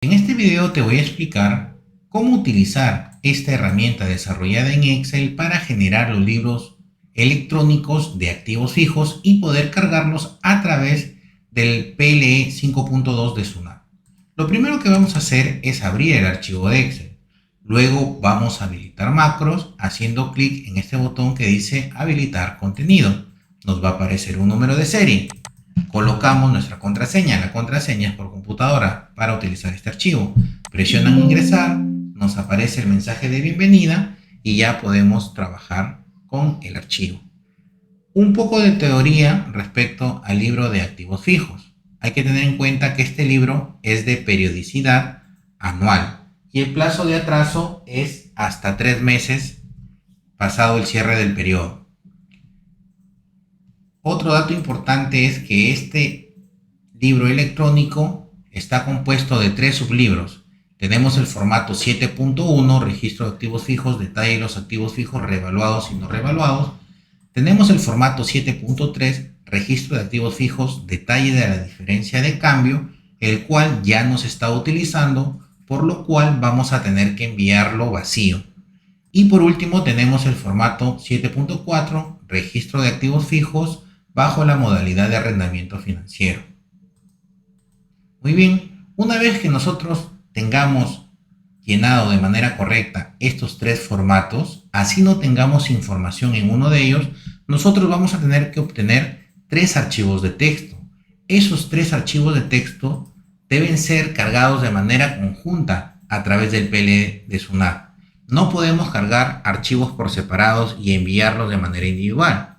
En este video te voy a explicar cómo utilizar esta herramienta desarrollada en Excel para generar los libros electrónicos de activos fijos y poder cargarlos a través del PLE 5.2 de SUNAT. Lo primero que vamos a hacer es abrir el archivo de Excel. Luego vamos a habilitar macros haciendo clic en este botón que dice habilitar contenido. Nos va a aparecer un número de serie. Colocamos nuestra contraseña. La contraseña es por computadora para utilizar este archivo. Presionan ingresar, nos aparece el mensaje de bienvenida y ya podemos trabajar con el archivo. Un poco de teoría respecto al libro de activos fijos. Hay que tener en cuenta que este libro es de periodicidad anual y el plazo de atraso es hasta 3 meses pasado el cierre del periodo. Otro dato importante es que este libro electrónico está compuesto de 3 sublibros. Tenemos el formato 7.1, registro de activos fijos, detalle de los activos fijos revaluados y no revaluados. Tenemos el formato 7.3, registro de activos fijos, detalle de la diferencia de cambio, el cual ya no se está utilizando, por lo cual vamos a tener que enviarlo vacío. Y por último tenemos el formato 7.4, registro de activos fijos, bajo la modalidad de arrendamiento financiero. Muy bien, una vez que nosotros tengamos llenado de manera correcta estos 3 formatos, así no tengamos información en uno de ellos, nosotros vamos a tener que obtener 3 archivos de texto. Esos 3 archivos de texto deben ser cargados de manera conjunta a través del PLE de SUNAT. No podemos cargar archivos por separados y enviarlos de manera individual.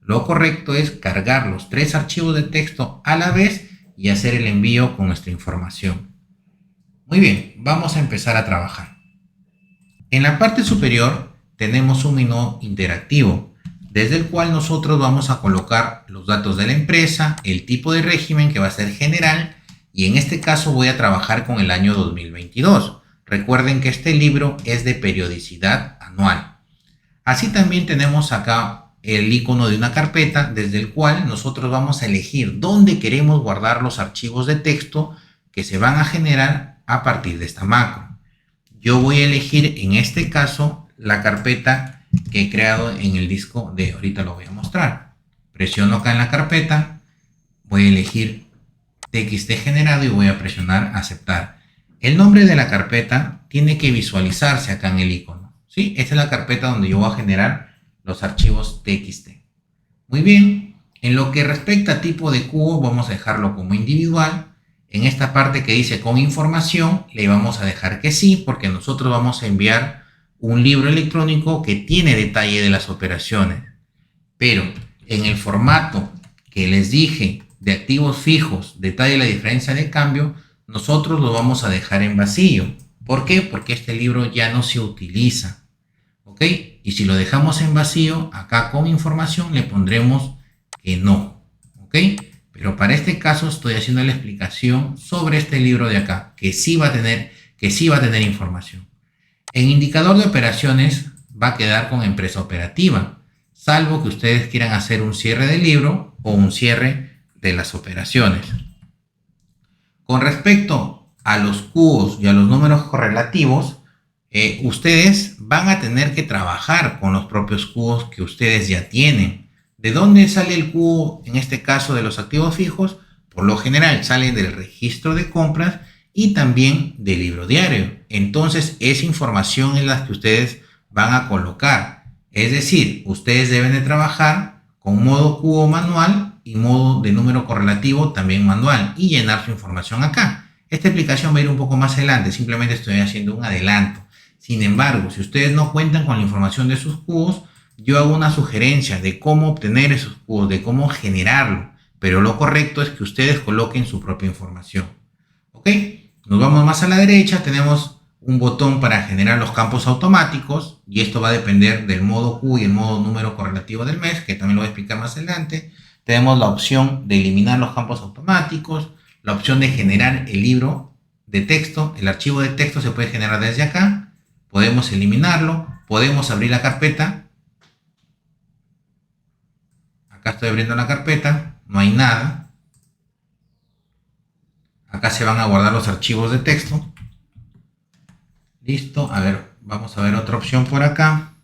Lo correcto es cargar los 3 archivos de texto a la vez y hacer el envío con nuestra información. Muy bien, vamos a empezar a trabajar. En la parte superior tenemos un menú interactivo, desde el cual nosotros vamos a colocar los datos de la empresa, el tipo de régimen que va a ser general, y en este caso voy a trabajar con el año 2022. Recuerden que este libro es de periodicidad anual. Así también tenemos acá el icono de una carpeta desde el cual nosotros vamos a elegir dónde queremos guardar los archivos de texto que se van a generar a partir de esta macro. Yo voy a elegir en este caso la carpeta que he creado en el disco de ahorita lo voy a mostrar. Presiono acá en la carpeta, voy a elegir TXT generado y voy a presionar aceptar. El nombre de la carpeta tiene que visualizarse acá en el icono, ¿sí? Esta es la carpeta donde yo voy a generar los archivos TXT. Muy bien, en lo que respecta a tipo de cubo vamos a dejarlo como individual. En esta parte que dice con información le vamos a dejar que sí, porque nosotros vamos a enviar un libro electrónico que tiene detalle de las operaciones. Pero en el formato que les dije de activos fijos, detalle de la diferencia de cambio, nosotros lo vamos a dejar en vacío. ¿Por qué? Porque este libro ya no se utiliza. ¿Ok? Y si lo dejamos en vacío, acá con información le pondremos que no. ¿Ok? Pero para este caso estoy haciendo la explicación sobre este libro de acá, que sí va a tener información. En indicador de operaciones va a quedar con empresa operativa, salvo que ustedes quieran hacer un cierre del libro o un cierre de las operaciones. Con respecto a los cubos y a los números correlativos, ustedes van a tener que trabajar con los propios cubos que ustedes ya tienen. ¿De dónde sale el cubo en este caso de los activos fijos? Por lo general sale del registro de compras y también del libro diario. Entonces esa información es la que ustedes van a colocar. Es decir, ustedes deben de trabajar con modo cubo manual y modo de número correlativo también manual y llenar su información acá. Esta explicación va a ir un poco más adelante, simplemente estoy haciendo un adelanto. Sin embargo, si ustedes no cuentan con la información de sus cubos, yo hago una sugerencia de cómo obtener esos cubos, de cómo generarlo, pero lo correcto es que ustedes coloquen su propia información. ¿Ok? Nos vamos más a la derecha, tenemos un botón para generar los campos automáticos y esto va a depender del modo Q y el modo número correlativo del mes, que también lo voy a explicar más adelante. Tenemos la opción de eliminar los campos automáticos, la opción de generar el libro de texto, el archivo de texto se puede generar desde acá, podemos eliminarlo, podemos abrir la carpeta. Acá estoy abriendo la carpeta, no hay nada. Acá se van a guardar los archivos de texto. Listo. A ver, vamos a ver otra opción por acá.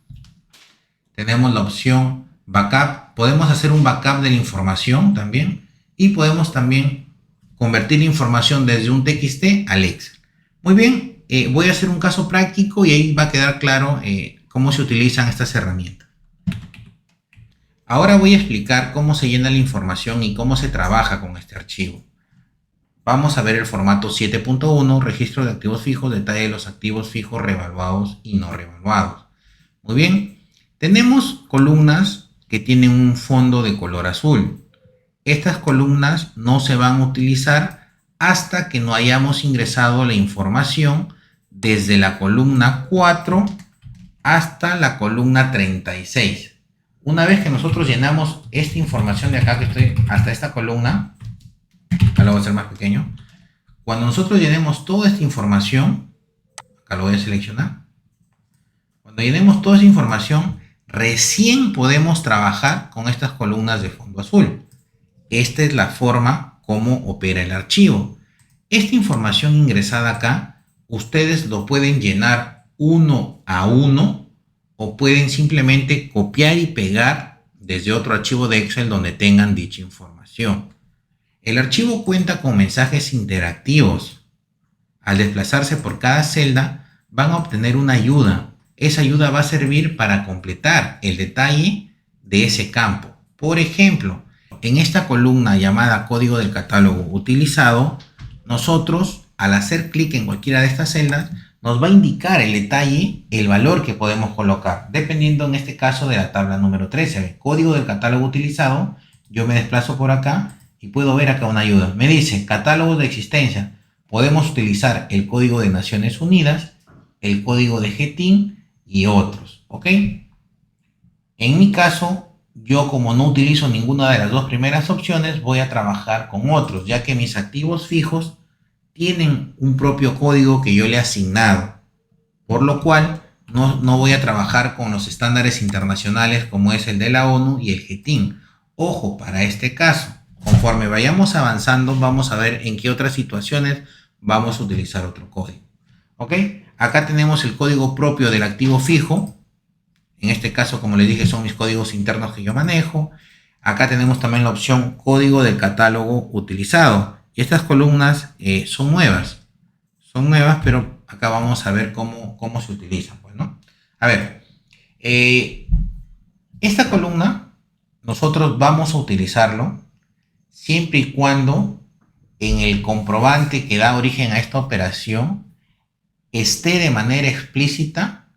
Tenemos la opción backup. Podemos hacer un backup de la información también. Y podemos también convertir la información desde un TXT al Excel. Muy bien. Voy a hacer un caso práctico y ahí va a quedar claro cómo se utilizan estas herramientas. Ahora voy a explicar cómo se llena la información y cómo se trabaja con este archivo. Vamos a ver el formato 7.1, registro de activos fijos, detalle de los activos fijos revaluados y no revaluados. Muy bien, tenemos columnas que tienen un fondo de color azul. Estas columnas no se van a utilizar hasta que no hayamos ingresado la información desde la columna 4 hasta la columna 36. Una vez que nosotros llenamos esta información de acá que estoy hasta esta columna, acá lo voy a hacer más pequeño. Cuando nosotros llenemos toda esta información, acá lo voy a seleccionar. Cuando llenemos toda esa información, recién podemos trabajar con estas columnas de fondo azul. Esta es la forma como opera el archivo. Esta información ingresada acá, ustedes lo pueden llenar uno a uno o pueden simplemente copiar y pegar desde otro archivo de Excel donde tengan dicha información. El archivo cuenta con mensajes interactivos. Al desplazarse por cada celda, van a obtener una ayuda. Esa ayuda va a servir para completar el detalle de ese campo. Por ejemplo, en esta columna llamada código del catálogo utilizado, nosotros al hacer clic en cualquiera de estas celdas, nos va a indicar el detalle, el valor que podemos colocar, dependiendo en este caso de la tabla número 13. El código del catálogo utilizado, yo me desplazo por acá y puedo ver acá una ayuda. Me dice catálogo de existencia. Podemos utilizar el código de Naciones Unidas, el código de GTIN y otros. ¿Ok? En mi caso, yo como no utilizo ninguna de las dos primeras opciones, voy a trabajar con otros, ya que mis activos fijos tienen un propio código que yo le he asignado, por lo cual no voy a trabajar con los estándares internacionales como es el de la ONU y el GTIN. Ojo, para este caso, conforme vayamos avanzando, vamos a ver en qué otras situaciones vamos a utilizar otro código. ¿Ok? Acá tenemos el código propio del activo fijo. En este caso, como les dije, son mis códigos internos que yo manejo. Acá tenemos también la opción código del catálogo utilizado. Y estas columnas son nuevas. Son nuevas, pero acá vamos a ver cómo se utilizan. Pues, ¿no? A ver, esta columna nosotros vamos a utilizarlo siempre y cuando en el comprobante que da origen a esta operación esté de manera explícita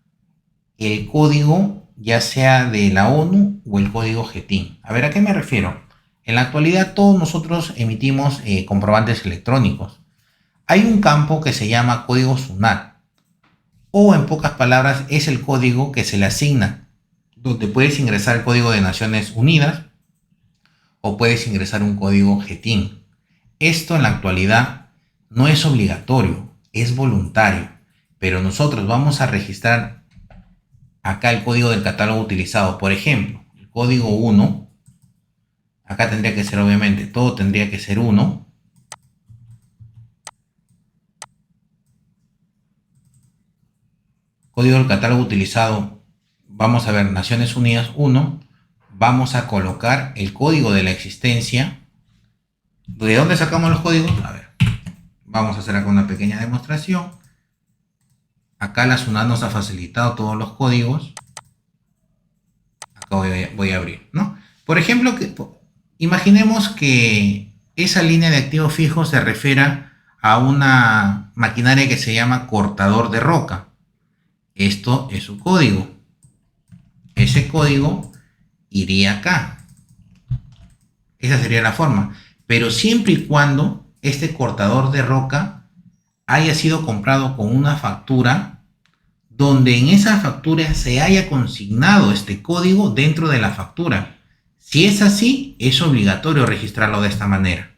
el código, ya sea de la ONU o el código GTIN. A ver, ¿a qué me refiero? En la actualidad todos nosotros emitimos comprobantes electrónicos. Hay un campo que se llama código SUNAT, o en pocas palabras es el código que se le asigna, donde puedes ingresar el código de Naciones Unidas o puedes ingresar un código GTIN. Esto en la actualidad no es obligatorio, es voluntario, pero nosotros vamos a registrar acá el código del catálogo utilizado. Por ejemplo, el código 1. Acá tendría que ser, obviamente, todo tendría que ser 1. Código del catálogo utilizado, vamos a ver, Naciones Unidas 1. Vamos a colocar el código de la existencia. ¿De dónde sacamos los códigos? A ver, vamos a hacer acá una pequeña demostración. Acá la SUNAT nos ha facilitado todos los códigos. Acá voy a abrir, ¿no? Por ejemplo, imaginemos que esa línea de activos fijos se refiera a una maquinaria que se llama cortador de roca. Esto es su código. Ese código iría acá. Esa sería la forma. Pero siempre y cuando este cortador de roca haya sido comprado con una factura donde en esa factura se haya consignado este código dentro de la factura. Si es así, es obligatorio registrarlo de esta manera.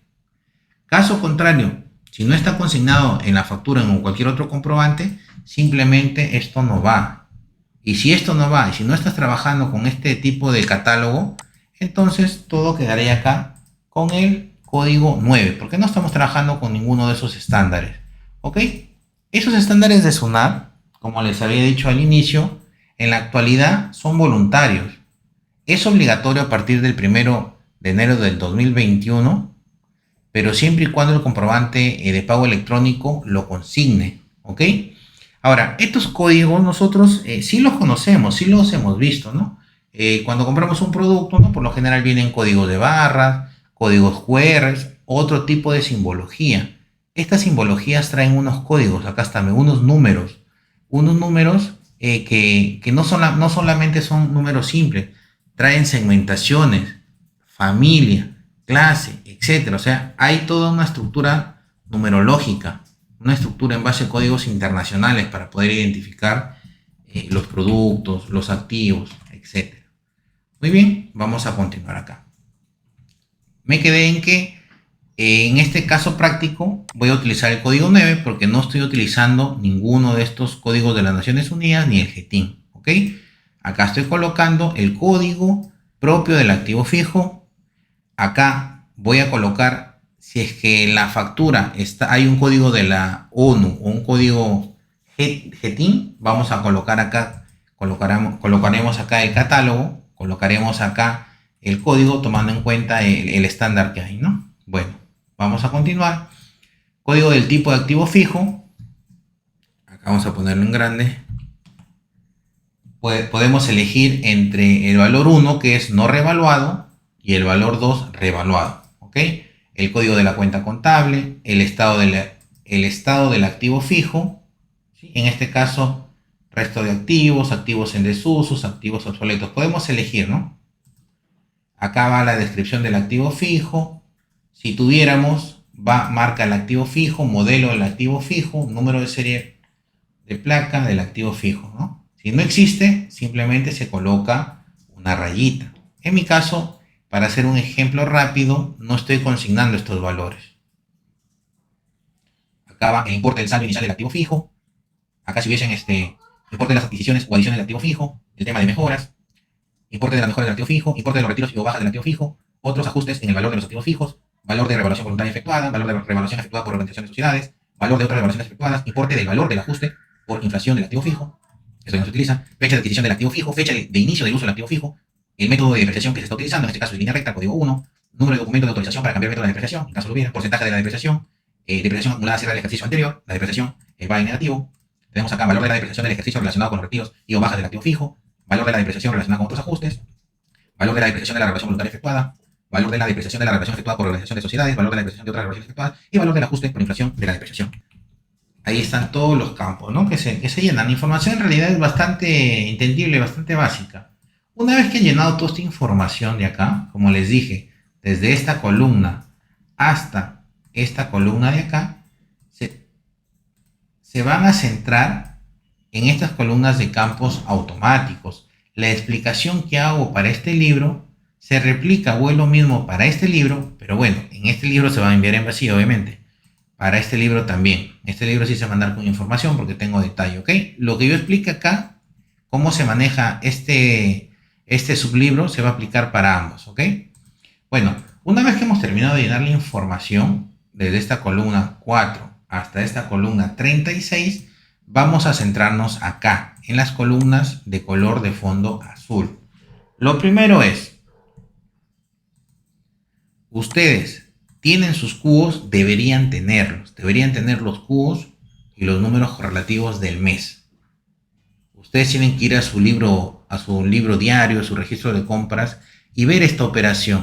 Caso contrario, si no está consignado en la factura o en cualquier otro comprobante, simplemente esto no va. Y si esto no va, y si no estás trabajando con este tipo de catálogo, entonces todo quedaría acá con el código 9, porque no estamos trabajando con ninguno de esos estándares. ¿Ok? Esos estándares de SUNAT, como les había dicho al inicio, en la actualidad son voluntarios. Es obligatorio a partir del 1 de enero del 2021, pero siempre y cuando el comprobante de pago electrónico lo consigne. ¿Ok? Ahora, estos códigos nosotros sí los conocemos, sí los hemos visto, ¿no? Cuando compramos un producto, ¿no? Por lo general vienen códigos de barras, códigos QR, otro tipo de simbología. Estas simbologías traen unos códigos, acá están, unos números que no solamente son números simples, traen segmentaciones, familia, clase, etcétera. O sea, hay toda una estructura numerológica, una estructura en base a códigos internacionales para poder identificar los productos, los activos, etcétera. Muy bien, vamos a continuar acá. Me quedé en que en este caso práctico voy a utilizar el código 9 porque no estoy utilizando ninguno de estos códigos de las Naciones Unidas ni el GETIN. ¿Ok? Acá estoy colocando el código propio del activo fijo. Acá voy a colocar, si es que en la factura hay un código de la ONU o un código GETIN, vamos a colocar acá, colocaremos acá el catálogo, colocaremos acá el código tomando en cuenta el estándar que hay, ¿no? Bueno, vamos a continuar. Código del tipo de activo fijo. Acá vamos a ponerlo en grande. Podemos elegir entre el valor 1, que es no revaluado, y el valor 2, revaluado. ¿Ok? El código de la cuenta contable, el estado del activo fijo, ¿sí? En este caso, resto de activos, activos en desusos, activos obsoletos. Podemos elegir, ¿no? Acá va la descripción del activo fijo. Si tuviéramos, marca el activo fijo, modelo del activo fijo, número de serie de placa del activo fijo, ¿no? Si no existe, simplemente se coloca una rayita. En mi caso, para hacer un ejemplo rápido, no estoy consignando estos valores. Acá va el importe del saldo inicial del activo fijo. Acá si hubiesen importe de las adquisiciones o adiciones del activo fijo, el tema de mejoras, importe de las mejoras del activo fijo, importe de los retiros y o bajas del activo fijo, otros ajustes en el valor de los activos fijos, valor de revaluación voluntaria efectuada, valor de revaluación efectuada por organizaciones de sociedades, valor de otras revaluaciones efectuadas, importe del valor del ajuste por inflación del activo fijo, eso ya no se utiliza, fecha de adquisición del activo fijo, fecha de inicio del uso del activo fijo, el método de depreciación que se está utilizando, en este caso es línea recta, código 1, número de documento de autorización para cambiar método de depreciación, en caso lo hubiera, porcentaje de la depreciación acumulada a cierre del ejercicio anterior, la depreciación va en negativo, tenemos acá valor de la depreciación del ejercicio relacionado con los retiros y o bajas del activo fijo, valor de la depreciación relacionada con otros ajustes, valor de la depreciación de la revaluación voluntaria efectuada, valor de la depreciación de la revaluación efectuada por organización de sociedades, valor de la depreciación de otras revaluaciones efectuadas y valor del ajuste por inflación de la depreciación. Ahí están todos los campos, ¿no? que se llenan. La información en realidad es bastante entendible, bastante básica. Una vez que he llenado toda esta información de acá, como les dije, desde esta columna hasta esta columna de acá, se van a centrar en estas columnas de campos automáticos. La explicación que hago para este libro se replica o es lo mismo para este libro, pero bueno, en este libro se va a enviar en vacío, obviamente. Para este libro también. Este libro sí se va a mandar con información porque tengo detalle, ¿ok? Lo que yo explique acá, cómo se maneja este sublibro, se va a aplicar para ambos, ¿ok? Bueno, una vez que hemos terminado de llenar la información, desde esta columna 4 hasta esta columna 36, vamos a centrarnos acá, en las columnas de color de fondo azul. Lo primero es, ustedes tienen sus cubos, deberían tener los cubos y los números correlativos del mes. Ustedes tienen que ir a su libro diario, a su registro de compras y ver esta operación.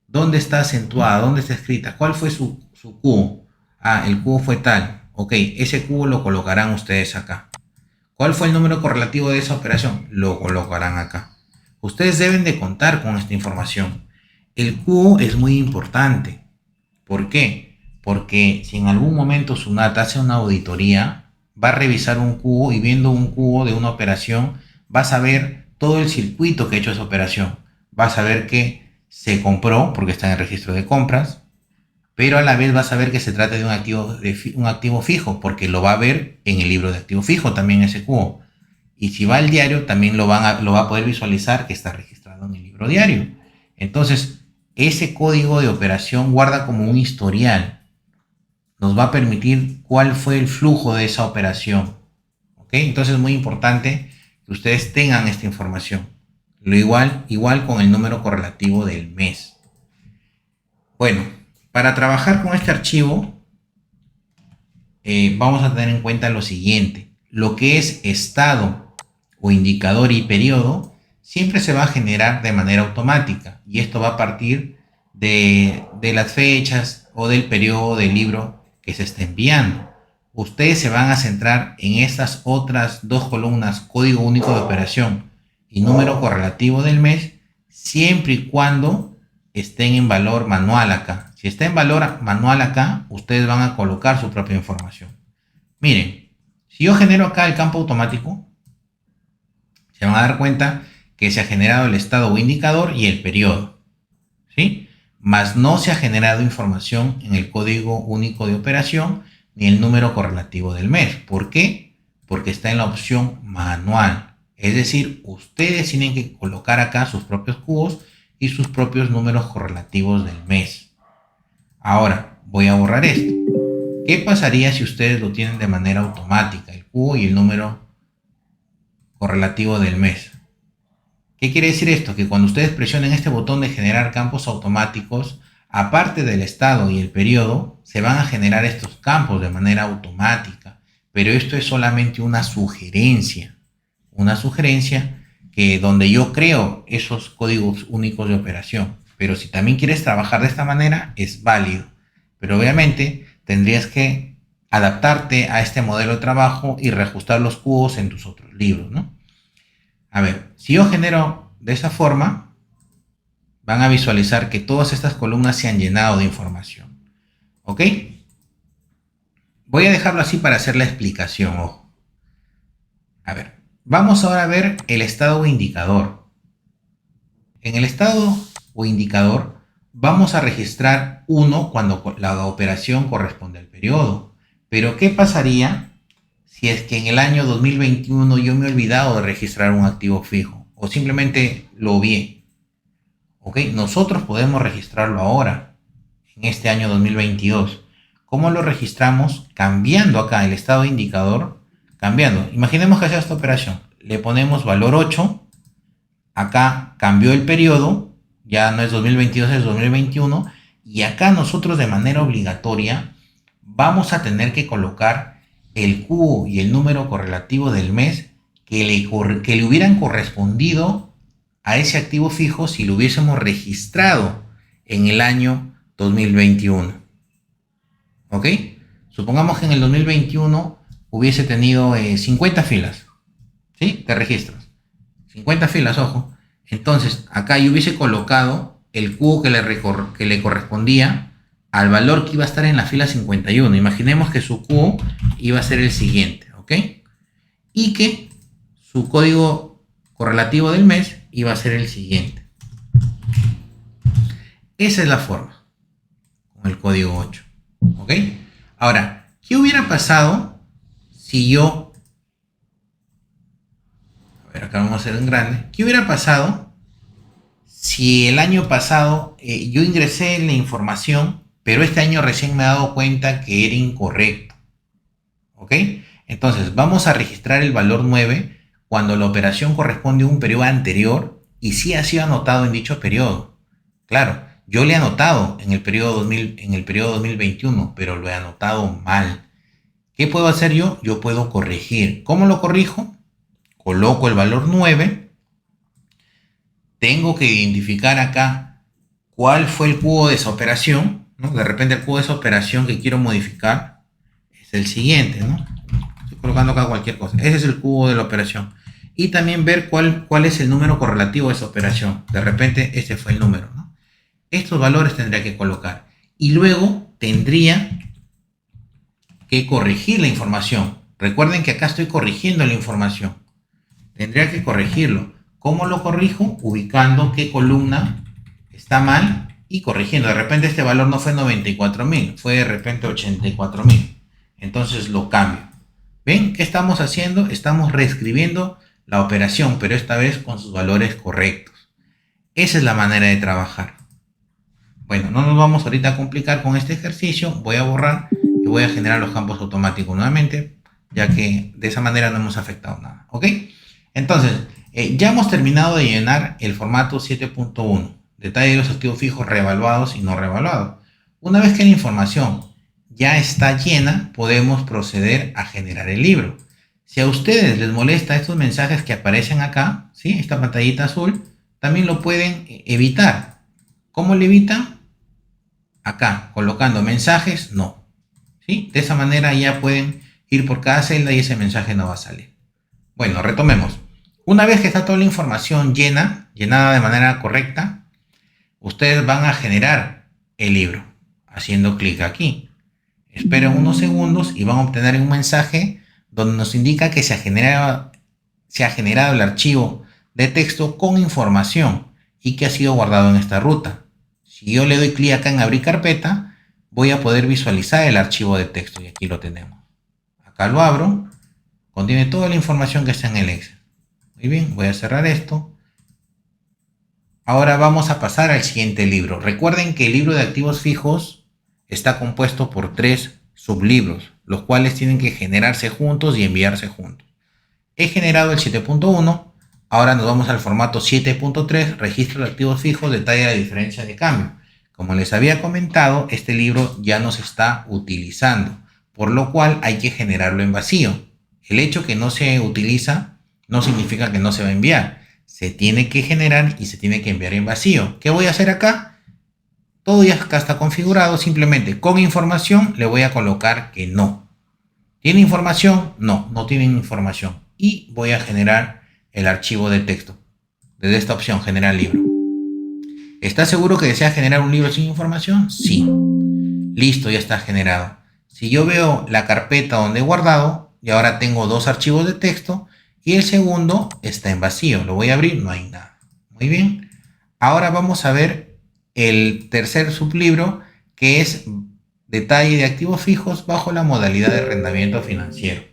¿Dónde está acentuada? ¿Dónde está escrita? ¿Cuál fue su cubo? Ah, el cubo fue tal. Ok, ese cubo lo colocarán ustedes acá. ¿Cuál fue el número correlativo de esa operación? Lo colocarán acá. Ustedes deben de contar con esta información. El cubo es muy importante. ¿Por qué? Porque si en algún momento SUNAT hace una auditoría, va a revisar un cubo y viendo un cubo de una operación, va a saber todo el circuito que ha hecho esa operación. Va a saber que se compró porque está en el registro de compras, pero a la vez va a saber que se trata de un activo fijo porque lo va a ver en el libro de activo fijo también ese cubo. Y si va al diario, también lo va a poder visualizar que está registrado en el libro diario. Entonces, ese código de operación guarda como un historial. Nos va a permitir cuál fue el flujo de esa operación. ¿Ok? Entonces es muy importante que ustedes tengan esta información. Lo igual con el número correlativo del mes. Bueno, para trabajar con este archivo, vamos a tener en cuenta lo siguiente. Lo que es estado o indicador y periodo siempre se va a generar de manera automática. Y esto va a partir de las fechas o del periodo del libro que se está enviando. Ustedes se van a centrar en estas otras dos columnas, código único de operación y número correlativo del mes, siempre y cuando estén en valor manual acá. Si está en valor manual acá, ustedes van a colocar su propia información. Miren, si yo genero acá el campo automático, se van a dar cuenta que se ha generado el estado o indicador y el periodo, ¿sí? Mas no se ha generado información en el código único de operación ni el número correlativo del mes. ¿Por qué? Porque está en la opción manual. Es decir, ustedes tienen que colocar acá sus propios cubos y sus propios números correlativos del mes. Ahora, voy a borrar esto. ¿Qué pasaría si ustedes lo tienen de manera automática, el cubo y el número correlativo del mes? ¿Qué quiere decir esto? Que cuando ustedes presionen este botón de generar campos automáticos, aparte del estado y el periodo, se van a generar estos campos de manera automática. Pero esto es solamente una sugerencia. Una sugerencia que donde yo creo esos códigos únicos de operación. Pero si también quieres trabajar de esta manera, es válido. Pero obviamente tendrías que adaptarte a este modelo de trabajo y reajustar los cubos en tus otros libros, ¿no? A ver, si yo genero de esa forma, van a visualizar que todas estas columnas se han llenado de información. ¿Ok? Voy a dejarlo así para hacer la explicación, ojo. A ver, vamos ahora a ver el estado o indicador. En el estado o indicador vamos a registrar 1 cuando la operación corresponde al periodo. Pero ¿qué pasaría si es que en el año 2021 yo me he olvidado de registrar un activo fijo o simplemente lo obvié? ¿Ok? Nosotros podemos registrarlo ahora, en este año 2022. ¿Cómo lo registramos? Cambiando acá el estado de indicador, cambiando. Imaginemos que hace esta operación. Le ponemos valor 8. Acá cambió el periodo, ya no es 2022, es 2021. Y acá nosotros de manera obligatoria vamos a tener que colocar el cubo y el número correlativo del mes que le hubieran correspondido a ese activo fijo si lo hubiésemos registrado en el año 2021. ¿Ok? Supongamos que en el 2021 hubiese tenido 50 filas, ¿sí? De registros. 50 filas, ojo. Entonces, acá yo hubiese colocado el cubo que le correspondía al valor que iba a estar en la fila 51. Imaginemos que su cubo iba a ser el siguiente, ¿ok? Y que su código correlativo del mes iba a ser el siguiente. Esa es la forma, con el código 8, ¿ok? Ahora, ¿qué hubiera pasado si yo... A ver, acá vamos a hacer en grande. ¿Qué hubiera pasado si el año pasado yo ingresé la información, pero este año recién me he dado cuenta que era incorrecto? ¿Ok? Entonces, vamos a registrar el valor 9 cuando la operación corresponde a un periodo anterior y sí ha sido anotado en dicho periodo. Claro, yo le he anotado en el periodo 2021, pero lo he anotado mal. ¿Qué puedo hacer yo? Yo puedo corregir. ¿Cómo lo corrijo? Coloco el valor 9. Tengo que identificar acá cuál fue el cubo de esa operación, ¿no? De repente el cubo de esa operación que quiero modificar es el siguiente, ¿no? Estoy colocando acá cualquier cosa. Ese es el cubo de la operación. Y también ver cuál es el número correlativo de esa operación. De repente este fue el número, ¿no? Estos valores tendría que colocar. Y luego tendría que corregir la información. Recuerden que acá estoy corrigiendo la información. Tendría que corregirlo. ¿Cómo lo corrijo? Ubicando qué columna está mal y corrigiendo. De repente este valor no fue 94.000, fue de repente 84.000. Entonces lo cambio. ¿Ven qué estamos haciendo? Estamos reescribiendo la operación, pero esta vez con sus valores correctos. Esa es la manera de trabajar. Bueno, no nos vamos ahorita a complicar con este ejercicio. Voy a borrar y voy a generar los campos automáticos nuevamente, ya que de esa manera no hemos afectado nada. ¿Ok? Entonces, ya hemos terminado de llenar el formato 7.1. Detalle de los activos fijos reevaluados y no reevaluados. Una vez que la información ya está llena, podemos proceder a generar el libro. Si a ustedes les molesta estos mensajes que aparecen acá, ¿sí? Esta pantallita azul, también lo pueden evitar. ¿Cómo lo evitan? Acá, colocando mensajes, no. ¿Sí? De esa manera ya pueden ir por cada celda y ese mensaje no va a salir. Bueno, retomemos. Una vez que está toda la información llenada de manera correcta, ustedes van a generar el libro haciendo clic aquí. Esperan unos segundos y van a obtener un mensaje donde nos indica que se ha generado el archivo de texto con información y que ha sido guardado en esta ruta. Si yo le doy clic acá en abrir carpeta, voy a poder visualizar el archivo de texto y aquí lo tenemos. Acá lo abro, contiene toda la información que está en el Excel. Muy bien, voy a cerrar esto. Ahora vamos a pasar al siguiente libro. Recuerden que el libro de activos fijos está compuesto por 3 sublibros, los cuales tienen que generarse juntos y enviarse juntos. He generado el 7.1, ahora nos vamos al formato 7.3, registro de activos fijos, detalle la diferencia de cambio. Como les había comentado, este libro ya no se está utilizando, por lo cual hay que generarlo en vacío. El hecho que no se utiliza no significa que no se va a enviar. Se tiene que generar y se tiene que enviar en vacío. ¿Qué voy a hacer acá? Todo ya acá está configurado, simplemente con información le voy a colocar que no. ¿Tiene información? No, no tiene información. Y voy a generar el archivo de texto. Desde esta opción, generar libro. ¿Está seguro que desea generar un libro sin información? Sí. Listo, ya está generado. Si yo veo la carpeta donde he guardado, y ahora tengo 2 archivos de texto, y el segundo está en vacío. Lo voy a abrir, no hay nada. Muy bien. Ahora vamos a ver el tercer sublibro, que es detalle de activos fijos bajo la modalidad de arrendamiento financiero.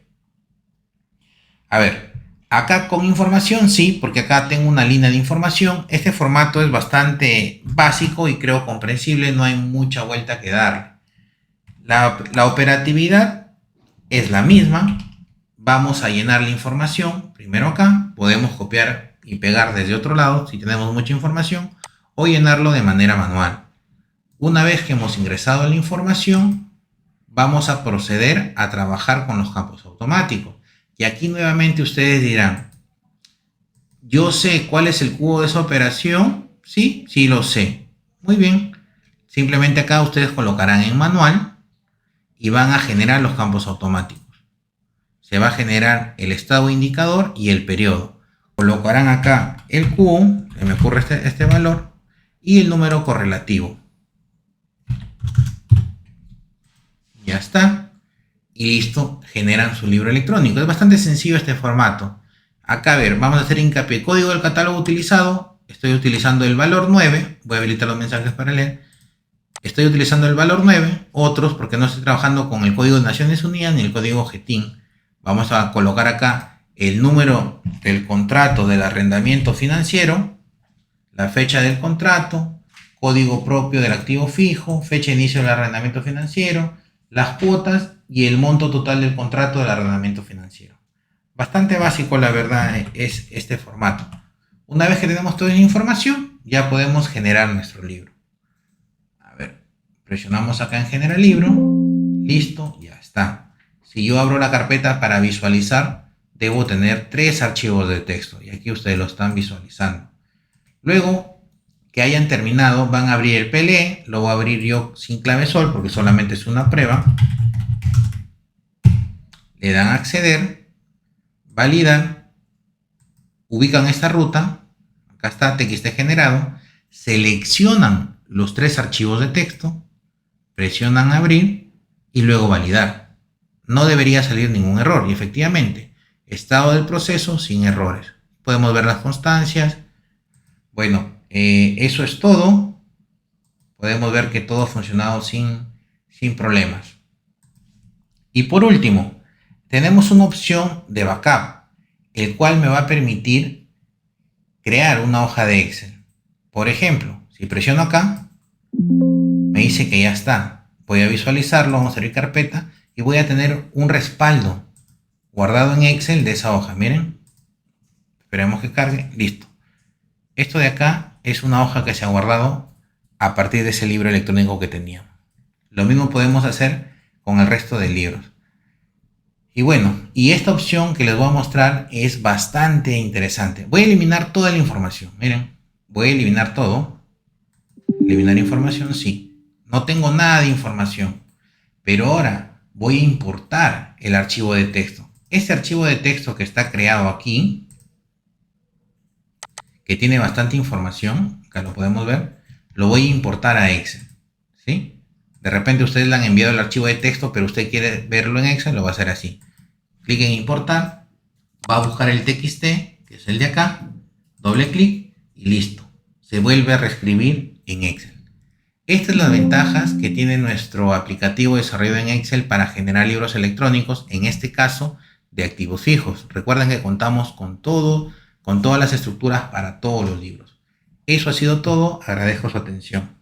A ver, acá con información sí, porque acá tengo una línea de información. Este formato es bastante básico y creo comprensible, no hay mucha vuelta que darle. La operatividad es la misma. Vamos a llenar la información primero acá. Podemos copiar y pegar desde otro lado si tenemos mucha información o llenarlo de manera manual. Una vez que hemos ingresado la información, vamos a proceder a trabajar con los campos automáticos. Y aquí nuevamente ustedes dirán, ¿yo sé cuál es el cubo de esa operación? Sí, sí lo sé. Muy bien. Simplemente acá ustedes colocarán en manual y van a generar los campos automáticos. Se va a generar el estado indicador y el periodo. Colocarán acá el cubo, que me ocurre este valor, y el número correlativo. Ya está. Y listo, generan su libro electrónico. Es bastante sencillo este formato. Acá, a ver, vamos a hacer hincapié. Código del catálogo utilizado. Estoy utilizando el valor 9. Voy a habilitar los mensajes para leer. Estoy utilizando el valor 9. Otros, porque no estoy trabajando con el código de Naciones Unidas ni el código GETIN. Vamos a colocar acá el número del contrato del arrendamiento financiero, la fecha del contrato, código propio del activo fijo, fecha de inicio del arrendamiento financiero, las cuotas y el monto total del contrato del arrendamiento financiero. Bastante básico, la verdad, es este formato. Una vez que tenemos toda la información, ya podemos generar nuestro libro. A ver, presionamos acá en generar libro. Listo, ya está. Si yo abro la carpeta para visualizar, debo tener 3 archivos de texto. Y aquí ustedes lo están visualizando. Luego que hayan terminado, van a abrir el PLE. Lo voy a abrir yo sin clave sol porque solamente es una prueba. Le dan a acceder, validan, ubican esta ruta, acá está TXT generado, seleccionan los 3 archivos de texto, presionan abrir y luego validar. No debería salir ningún error y efectivamente, estado del proceso sin errores. Podemos ver las constancias. Bueno, eso es todo. Podemos ver que todo ha funcionado sin problemas. Y por último, tenemos una opción de backup, el cual me va a permitir crear una hoja de Excel. Por ejemplo, si presiono acá, Me dice que ya está. Voy a visualizarlo, vamos a abrir carpeta y voy a tener un respaldo guardado en Excel de esa hoja. Miren, esperemos que cargue. Listo. Esto de acá es una hoja que se ha guardado a partir de ese libro electrónico que teníamos. Lo mismo podemos hacer con el resto de libros. Y bueno, y esta opción que les voy a mostrar es bastante interesante. Voy a eliminar toda la información. Miren, voy a eliminar todo. Eliminar información, sí. No tengo nada de información. Pero ahora voy a importar el archivo de texto. Este archivo de texto que está creado aquí, que tiene bastante información, acá lo podemos ver, lo voy a importar a Excel, ¿sí? De repente ustedes le han enviado el archivo de texto, pero usted quiere verlo en Excel, lo va a hacer así. Clic en importar, va a buscar el TXT, que es el de acá, doble clic y listo. Se vuelve a reescribir en Excel. Estas son las ventajas que tiene nuestro aplicativo desarrollado en Excel para generar libros electrónicos, en este caso de activos fijos. Recuerden que contamos con todo, con todas las estructuras para todos los libros. Eso ha sido todo, agradezco su atención.